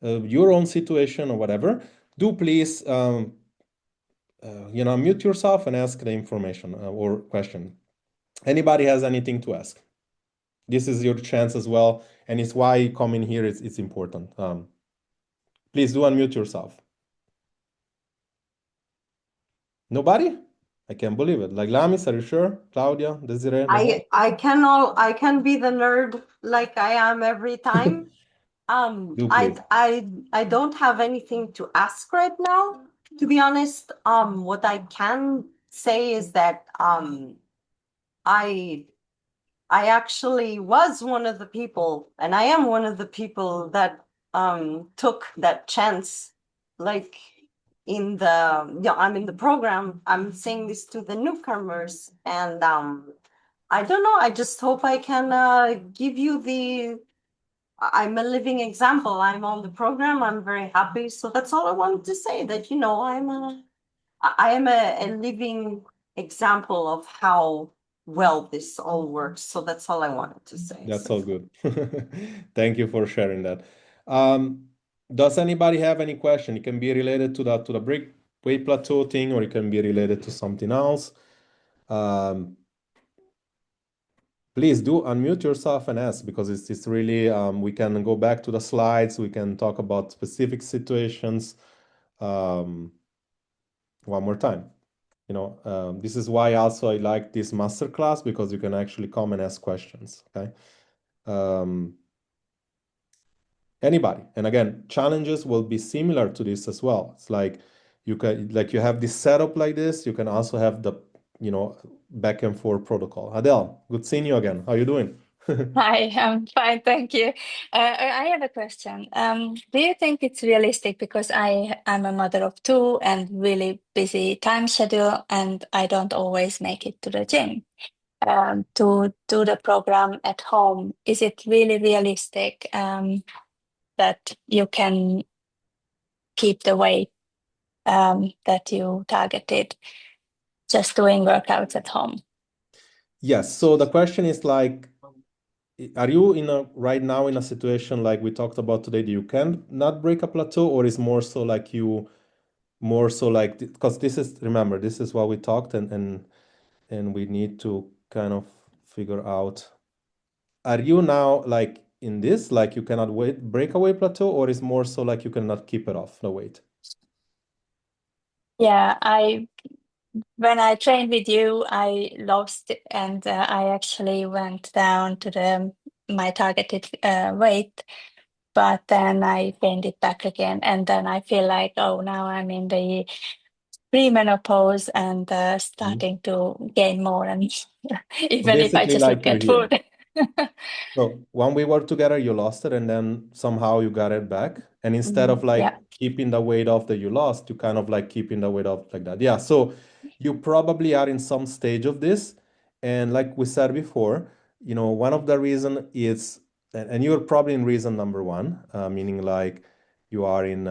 your own situation or whatever. Do please mute yourself and ask the information or question. Anybody has anything to ask? This is your chance as well, and it's why coming here it's important. Please do unmute yourself. Nobody? I can't believe it. Like Lamis, are you sure? Claudia, Desiree, Nahom? I can be the nerd like I am every time. Do please. I don't have anything to ask right now, to be honest. What I can say is that I I actually was one of the people, and I am one of the people that took that chance. Like in the, yeah, I'm in the program. I'm saying this to the newcomers, and I don't know. I just hope I can give you the. I'm a living example. I'm on the program. I'm very happy. So that's all I wanted to say. That I am a living example of how well this all works. So that's all I wanted to say. That's So all good. Thank you for sharing that. Um, does anybody have any question? It can be related to the break weight plateau thing, or it can be related to something else. Um, Please do unmute yourself and ask because it's really we can go back to the slides. We can talk about specific situations um, one more time. This is why also I like this masterclass because you can actually come and ask questions. Okay. Um, Anybody. And again, challenges will be similar to this as well. It's like you have this setup like this. You can also have the back and forth protocol. Adele, good seeing you again. How you doing? Hi, I'm fine, thank you. I have a question. Do you think it's realistic because I'm a mother of two and really busy time schedule, and I don't always make it to the gym to do the program at home? Is it really realistic that you can keep the weight that you targeted just doing workouts at home? Yes. So the question is like, are you right now in a situation like we talked about today that you can not break a plateau, or is more so like you more so like because remember this is what we talked and we need to kind of figure out. Are you now like in this like you cannot break away plateau, or is more so like you cannot keep it off the weight? Yeah, when I trained with you, I lost and I actually went down to the my targeted weight, but then I gained it back again, and then I feel like, oh, now I'm in the perimenopause and Mhm. starting to gain more, and So even if I basically just like look you're at here. food. So when we worked together, you lost it, and then somehow you got it back. And instead of like Yeah, keeping the weight off that you lost, you kind of like keeping the weight off like that. Yeah. So you probably are in some stage of this. And like we said before, one of the reason is, and you're probably in reason number one, meaning like you are in,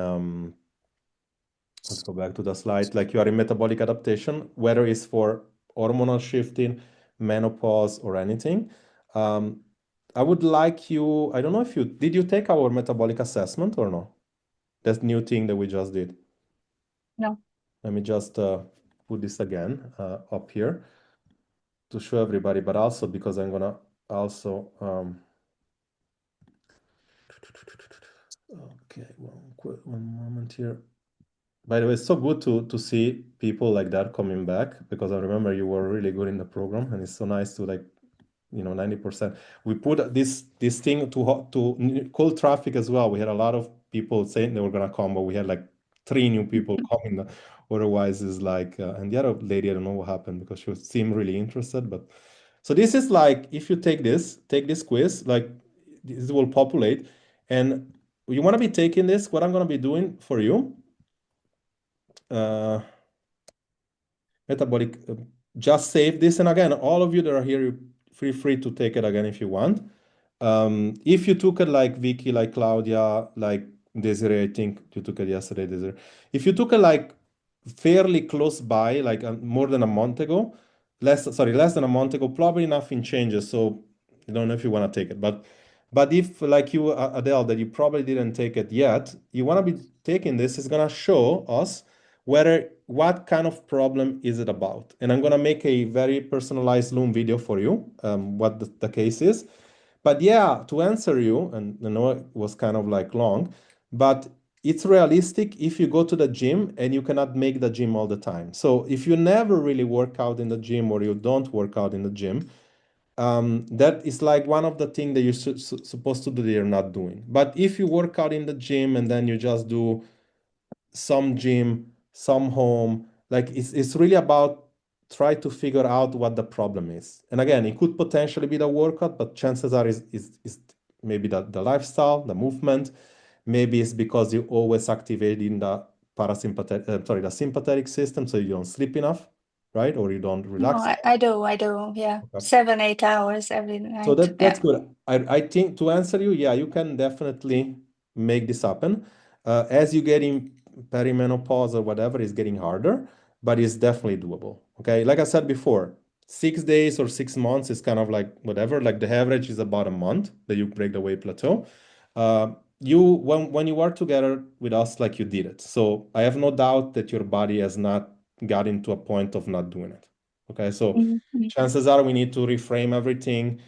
let's go back to the slide, like you are in metabolic adaptation, whether it's for hormonal shifting, menopause, or anything. Um, I would like you, I don't know if did you take our metabolic assessment or no? That's new thing that we just did. no, Let me just put this again up here to show everybody, but also because I'm gonna also, okay, one moment here. By the way, it's so good to see people like that coming back because I remember you were really good in the program, and it's so nice to like 90%. We put this thing to cold traffic as well. We had a lot of people saying they were gonna come, but we had like three new people coming. Otherwise, is like and the other lady, I don't know what happened because she seemed really interested. But so this is like if you take this quiz, like this will populate, and you want to be taking this. What I'm gonna be doing for you. Uh, Metabolic, just save this. And again, all of you that are here, you feel free to take it again if you want. If you took it like Vicky, like Claudia, like Desiree, I think you took it yesterday, Desiree. If you took it like fairly close by, like more than a month ago, less than a month ago, probably nothing changes. So I don't know if you want to take it, but if like you, Adele, that you probably didn't take it yet, you want to be taking this, it's gonna show us what kind of problem is it about. And I'm gonna make a very personalized Loom video for you, what the case is. But yeah, to answer you, and I know it was kind of like long, but it's realistic if you go to the gym and you cannot make the gym all the time. So if you never really work out in the gym or you don't work out in the gym, that is like one of the things that you're supposed to do that you're not doing. But if you work out in the gym and then you just do some gym, some home, like it's really about try to figure out what the problem is. And again, it could potentially be the workout, but chances are is maybe the lifestyle, the movement. Maybe it's because you always activate in the the sympathetic system, so you don't sleep enough, right? Or you don't No, relax. I do. Yeah. Okay. 7, 8 hours every So night. that's Yeah. good. I think to answer you, yeah, you can definitely make this happen. As you get in perimenopause or whatever, it's getting harder, but it's definitely doable. Okay. Like I said before, 6 days or 6 months is kind of like whatever. Like the average is about a month that you break the weight plateau. You when you are together with us, like you did it. So I have no doubt that your body has not gotten to a point of not doing it. Okay. So Mhm. chances are we need to reframe everything,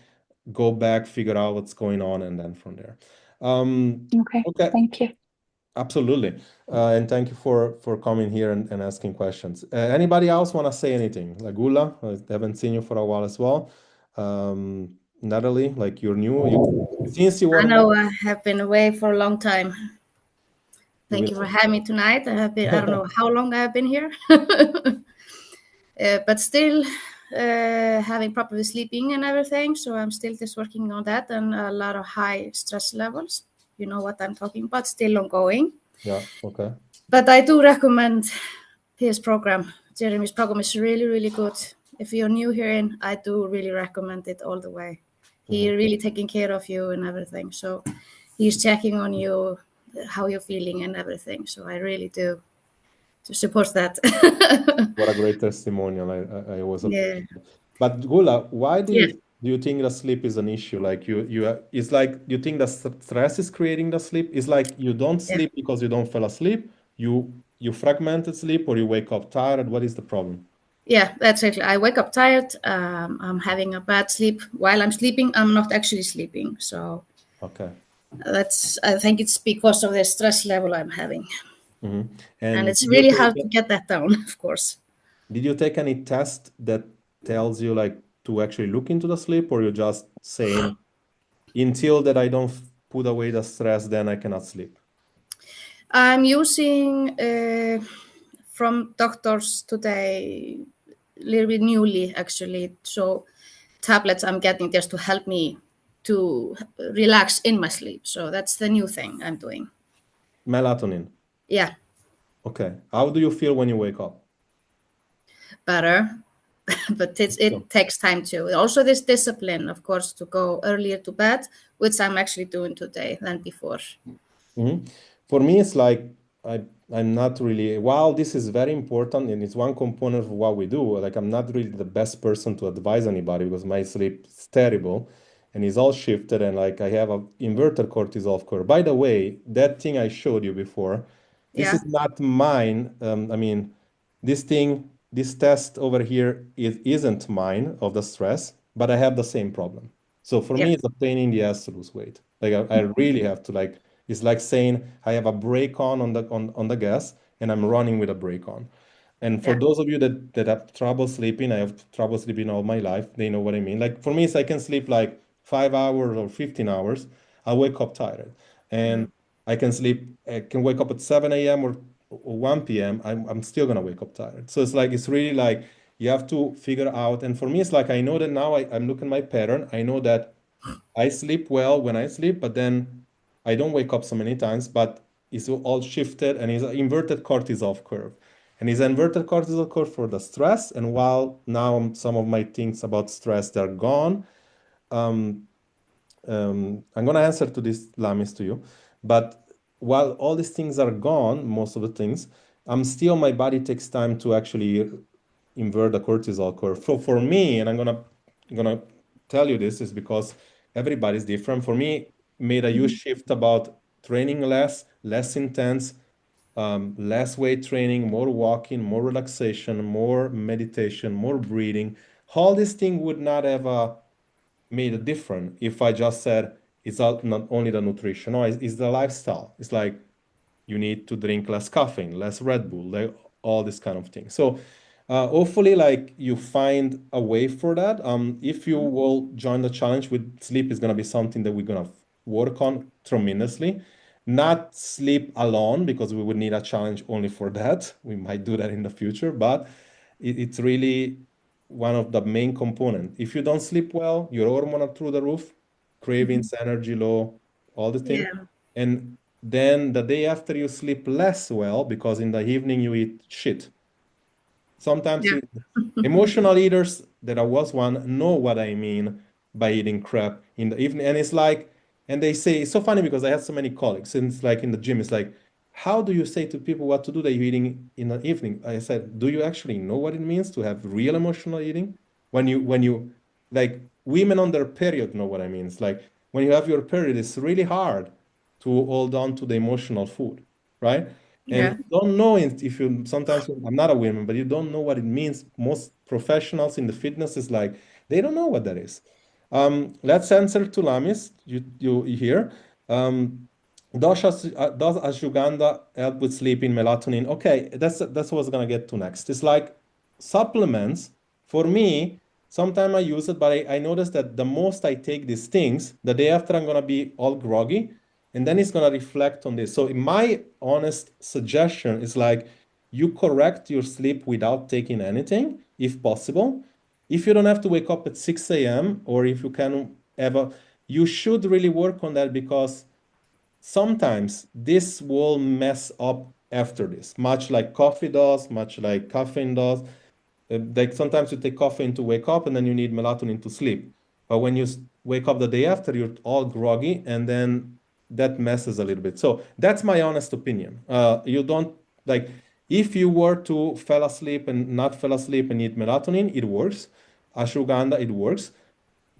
go back, figure out what's going on, and then from there. Okay. Okay, Thank you. absolutely. And thank you for coming here and asking questions. Anybody else want to say anything? Like Gula, I haven't seen you for a while as well. Natalie, like you're new. Since you were I not, know I have been away for a long time. you've Thank you for been. having me tonight. I don't know how long I have been here, but still having properly sleeping and everything. So I'm still just working on that and a lot of high stress levels. You know what I'm talking about, still ongoing. Yeah. Okay. But I do recommend his program. Jeremy's program is really, really good. If you're new here, I do really recommend it all the way. He Mhm. really taking care of you and everything. So he's checking on you, how you're feeling and everything. So I really do to support that. What a great testimonial. I always Yeah. appreciate. But Gula, why Yeah. do you think the sleep is an issue? Like it's like you think the stress is creating the sleep? It's like you don't Yeah. sleep because you don't fall asleep. You fragmented sleep or you wake up tired. What is the problem? Yeah, that's it. I wake up tired. I'm having a bad sleep. While I'm sleeping, I'm not actually sleeping. So Okay. I think it's because of the stress level I'm having. Hmm. And And it's really hard to get that down, of course. did you take any test that tells you like to actually look into the sleep, or you're just saying until that I don't put away the stress, then I cannot sleep? I'm using from doctors today, a little bit newly actually. So tablets I'm getting just to help me to relax in my sleep. So that's the new thing I'm doing. Melatonin. Yeah, Okay. How do you feel when you wake up? better. But it takes time too. Also, this discipline, of course, to go earlier to bed, which I'm actually doing today than before. Mhm. For me, it's like I'm not really, while this is very important and it's one component of what we do, like I'm not really the best person to advise anybody because my sleep is terrible and it's all shifted and like I have a inverted cortisol curve. By the way, that thing I showed you before, this Yeah, is not mine. I mean, this test over here isn't mine of the stress, but I have the same problem. So for yeah, me, it's a pain in the ass to lose weight. Like I really have to like, it's like saying I have a brake on the gas and I'm running with a brake on. And for yeah, those of you that have trouble sleeping, I have trouble sleeping all my life. They know what I mean. Like for me, it's I can sleep like 5 hours or 15 hours. I wake up tired. And I can sleep, I can wake up at 7 a.m. or 1 p.m. I'm still gonna wake up tired. So it's like it's really like you have to figure out. And for me, it's like I know that now I'm looking at my pattern. I know that I sleep well when I sleep, but then I don't wake up so many times, but it's all shifted and it's an inverted cortisol curve. And it's an inverted cortisol curve for the stress. And while now some of my things about stress, they're gone, um, I'm going to answer to this, Lamis, to you. But while all these things are gone, most of the things, my body takes time to actually invert the cortisol curve. For me, and I'm gonna tell you this is because everybody's different. For me, made a huge shift about training less intense, less weight training, more walking, more relaxation, more meditation, more breathing. All these things would not have made a difference if I just said it's not only the nutrition, no, it's the lifestyle. It's like you need to drink less caffeine, less Red Bull, like all this kind of thing. So hopefully like you find a way for that. If you will join the challenge with sleep is gonna be something that we're gonna work on tremendously. Not sleep alone because we would need a challenge only for that. We might do that in the future, but it's really one of the main component. If you don't sleep well, your hormone are through the roof, cravings, energy low, all the thing. Yeah. And then the day after you sleep less well because in the evening you eat shit. Sometimes Yeah. emotional eaters, that I was one, know what I mean by eating crap in the evening. And it's like, and they say, it's so funny because I have so many colleagues, and it's like in the gym, it's like, how do you say to people what to do that you're eating in the evening? I said, do you actually know what it means to have real emotional eating? When you, like, women on their period know what I mean. It's like, when you have your period, it's really hard to hold on to the emotional food, right? And Yeah. you don't know if you sometimes I'm not a woman, but you don't know what it means. Most professionals in the fitness is like they don't know what that is. Let's answer to Lamis. You here. Um, does ashwagandha help with sleeping, melatonin? Okay, that's what I was gonna get to next. It's like supplements for me. Sometimes I use it, but I notice that the most I take these things, the day after I'm gonna be all groggy, and then it's gonna reflect on this. So in my honest suggestion is like you correct your sleep without taking anything, if possible. If you don't have to wake up at 6 a.m. or if you can ever, you should really work on that because sometimes this will mess up after this, much like coffee does, much like caffeine does. Like sometimes you take caffeine to wake up and then you need melatonin to sleep. But when you wake up the day after, you're all groggy and then that messes a little bit. So that's my honest opinion. You don't like if you were to fall asleep and not fall asleep and need melatonin, it works. Ashwagandha, it works.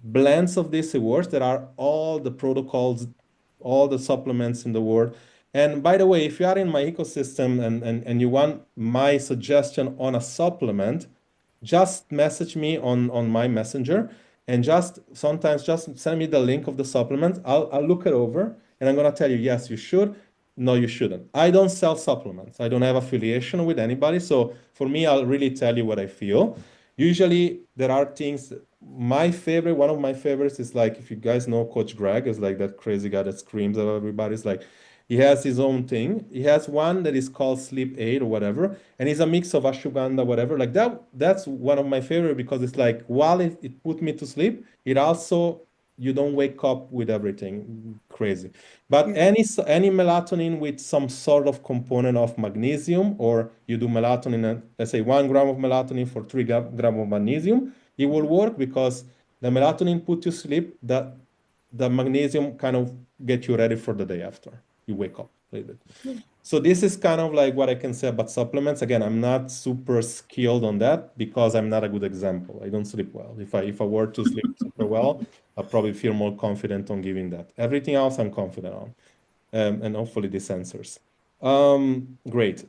Blends of this works. There are all the protocols, all the supplements in the world. And by the way, if you are in my ecosystem and you want my suggestion on a supplement, just message me on my messenger and just sometimes just send me the link of the supplement. I'll look it over and I'm gonna tell you, yes, you should. No, you shouldn't. I don't sell supplements. I don't have affiliation with anybody. So for me, I'll really tell you what I feel. Usually there are things, my favorite, one of my favorites is like, if you guys know Coach Greg, is like that crazy guy that screams at everybody. It's like, he has his own thing. He has one that is called Sleep Aid or whatever, and it's a mix of ashwagandha, whatever. Like that, that's one of my favorite because it's like while it put me to sleep, it also you don't wake up with everything crazy. But Yeah. any melatonin with some sort of component of magnesium, or you do melatonin, let's say 1 gram of melatonin for 3 gram of magnesium, it will work because the melatonin put you sleep, that the magnesium kind of get you ready for the day after you wake up a little bit. So this is kind of like what I can say about supplements. Again, I'm not super skilled on that because I'm not a good example. I don't sleep well. If I were to sleep super well, I'll probably feel more confident on giving that. Everything else I'm confident on. And hopefully this answers. Great.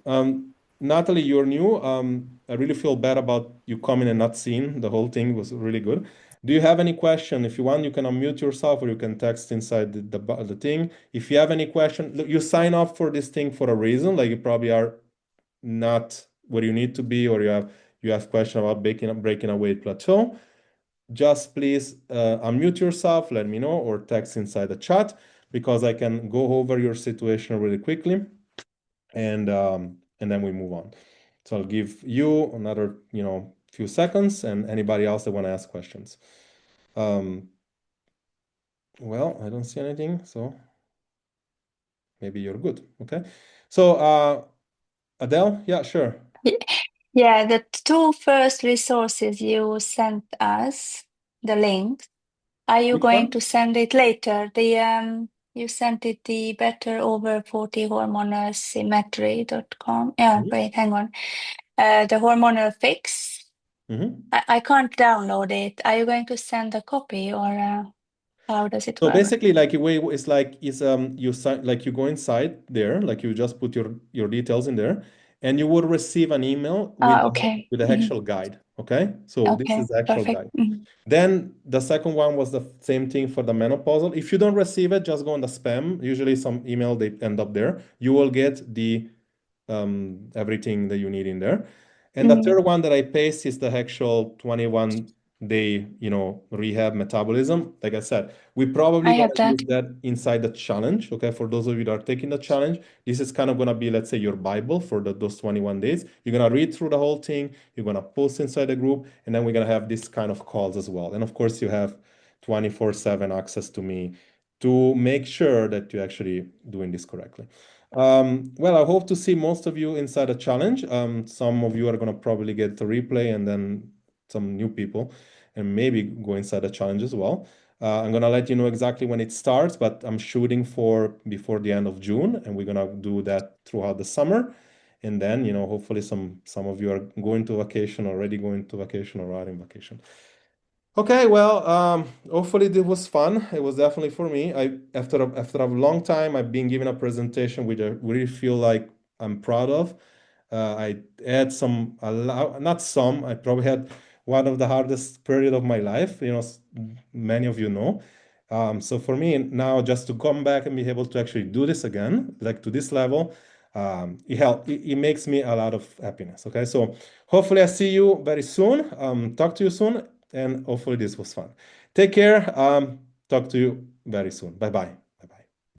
Natalie, you're new. I really feel bad about you coming and not seeing the whole thing. It was really good. Do you have any question? If you want, you can unmute yourself or you can text inside the thing. If you have any question, look, you sign up for this thing for a reason. Like you probably are not where you need to be, or you have question about breaking a weight plateau. Just please unmute yourself, let me know, or text inside the chat because I can go over your situation really quickly, and then we move on. So I'll give you another few seconds, and anybody else that want to ask questions. Well, I don't see anything, so maybe you're good. Okay. So Adele, yeah, sure. Yeah, the two first resources you sent us, the link, are you Which going one? to send it later? You sent it the Better Over 40 Hormonal Symmetry.com. Yeah, Mhm. wait, hang on. The hormonal fix. Mhm. I can't download it. Are you going to send a copy or how does it So work? basically, like it's like you sign, like you go inside there, like you just put your details in there, and you will receive an email Okay. with the actual guide. Okay, so this is Okay. the actual Perfect. guide. Then the second one was the same thing for the menopausal. If you don't receive it, just go on the spam. Usually some email, they end up there. You will get the everything that you need in there. And the third one that I paste is the actual 21-day, rehab metabolism. Like I said, we probably I have gonna that. use that inside the challenge. Okay, for those of you that are taking the challenge, this is kind of gonna be, let's say, your Bible for those 21 days. You're gonna read through the whole thing. You're gonna post inside the group, and then we're gonna have this kind of calls as well. And of course, you have 24/7 access to me to make sure that you're actually doing this correctly. Well, I hope to see most of you inside the challenge. Some of you are going to probably get the replay and then some new people and maybe go inside the challenge as well. I'm going to let you know exactly when it starts, but I'm shooting for before the end of June, and we're going to do that throughout the summer. And then, hopefully some of you are going to vacation, already going to vacation, or are in vacation. Okay, well, hopefully this was fun. It was definitely for me. After a long time, I've been giving a presentation which I really feel like I'm proud of. I had not some. I probably had one of the hardest period of my life. Many of you know. So for me now, just to come back and be able to actually do this again, like to this level, it makes me a lot of happiness. Okay, so hopefully I see you very soon. Talk to you soon, and hopefully this was fun. Take care. Talk to you very soon. Bye bye.